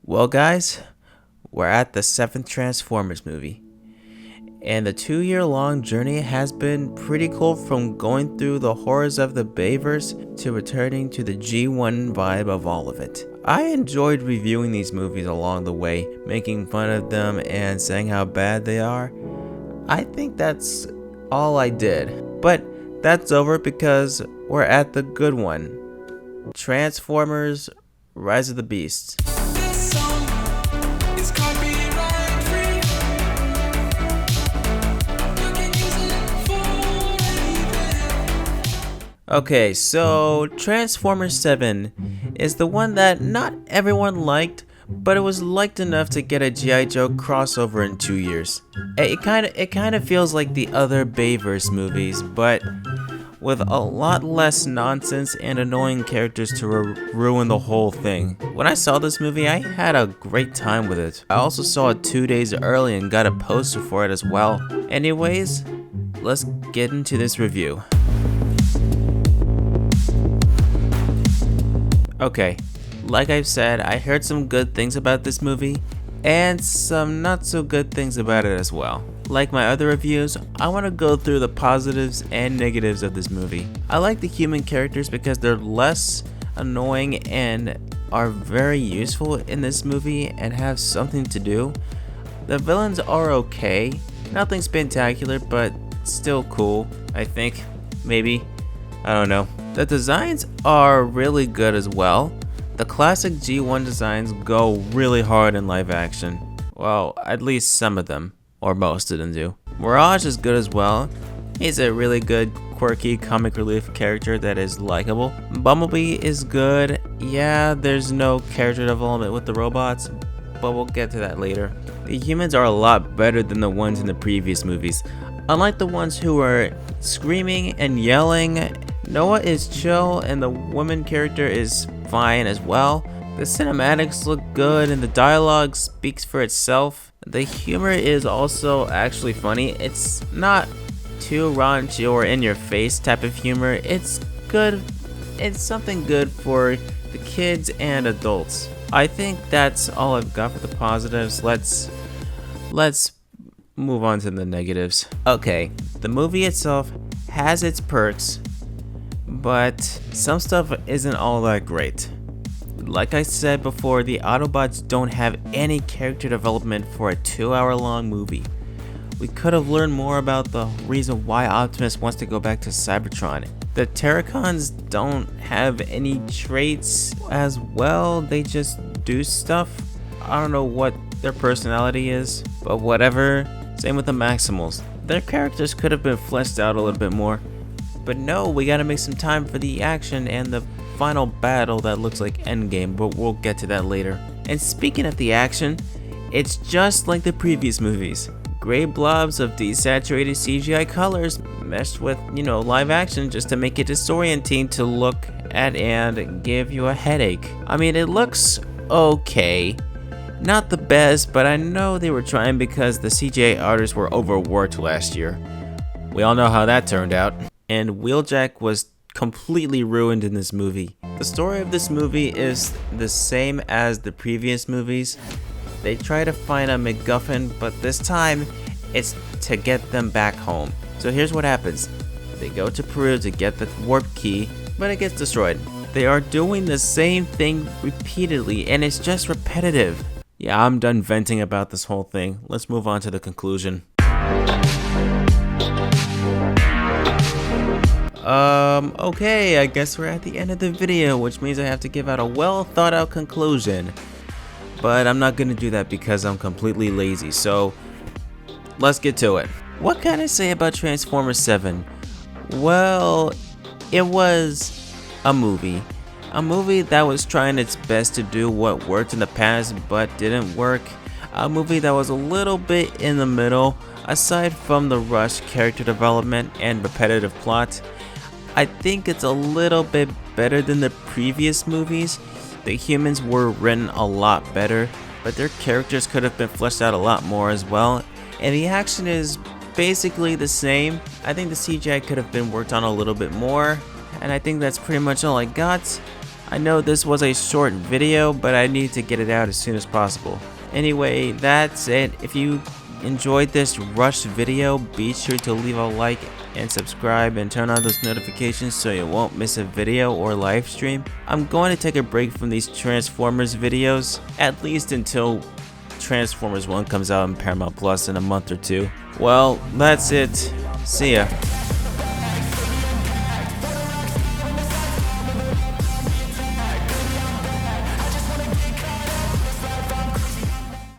Well, guys, we're at the seventh Transformers movie, and the 2-year long journey has been pretty cool, from going through the horrors of the Bayverse to returning to the G1 vibe of all of it. I enjoyed reviewing these movies along the way, making fun of them and saying how bad they are. I think that's all I did, but that's over because we're at the good one. Transformers Rise of the Beasts. This song is copyright free. You can use it for anything. Okay, so Transformers 7 is the one that not everyone liked, but it was liked enough to get a G.I. Joe crossover in 2 years. It kind of feels like the other Bayverse movies, but with a lot less nonsense and annoying characters to ruin the whole thing. When I saw this movie, I had a great time with it. I also saw it 2 days early and got a poster for it as well. Anyways, let's get into this review. Okay, like I've said, I heard some good things about this movie, and some not so good things about it as well. Like my other reviews, I want to go through the positives and negatives of this movie. I like the human characters because they're less annoying and are very useful in this movie and have something to do. The villains are okay, nothing spectacular, but still cool, I think. Maybe. I don't know. The designs are really good as well. The classic G1 designs go really hard in live action. Well, at least some of them, or most of them do. Mirage is good as well. He's a really good, quirky, comic relief character that is likable. Bumblebee is good. Yeah, there's no character development with the robots, but we'll get to that later. The humans are a lot better than the ones in the previous movies. Unlike the ones who were screaming and yelling, Noah is chill and the woman character is fine as well. The cinematics look good and the dialogue speaks for itself. The humor is also actually funny. It's not too raunchy or in your face type of humor. It's good. It's something good for the kids and adults. I think that's all I've got for the positives. Let's move on to the negatives. Okay, the movie itself has its perks, but some stuff isn't all that great. Like I said before, the Autobots don't have any character development for a 2-hour long movie. We could have learned more about the reason why Optimus wants to go back to Cybertron. The Terracons don't have any traits as well, they just do stuff. I don't know what their personality is, but whatever. Same with the Maximals. Their characters could have been fleshed out a little bit more. But no, we gotta make some time for the action and the final battle that looks like Endgame, but we'll get to that later. And speaking of the action, it's just like the previous movies. Gray blobs of desaturated CGI colors meshed with, live action just to make it disorienting to look at and give you a headache. I mean, it looks okay. Not the best, but I know they were trying because the CGI artists were overworked last year. We all know how that turned out. And Wheeljack was completely ruined in this movie. The story of this movie is the same as the previous movies. They try to find a MacGuffin, but this time it's to get them back home. So here's what happens. They go to Peru to get the warp key, but it gets destroyed. They are doing the same thing repeatedly, and it's just repetitive. Yeah, I'm done venting about this whole thing. Let's move on to the conclusion. Okay, I guess we're at the end of the video, which means I have to give out a well thought out conclusion. But I'm not gonna do that because I'm completely lazy, so let's get to it. What can I say about Transformers 7? Well, it was a movie. A movie that was trying its best to do what worked in the past but didn't work. A movie that was a little bit in the middle, aside from the rushed character development and repetitive plot. I think it's a little bit better than the previous movies. The humans were written a lot better, but their characters could have been fleshed out a lot more as well. And the action is basically the same. I think the CGI could have been worked on a little bit more, and I think that's pretty much all I got. I know this was a short video, but I need to get it out as soon as possible. Anyway, that's it. If you enjoyed this rush video, be sure to leave a like and subscribe and turn on those notifications so you won't miss a video or live stream. I'm going to take a break from these Transformers videos, at least until Transformers 1 comes out on Paramount Plus in a month or two. Well, that's it. See ya.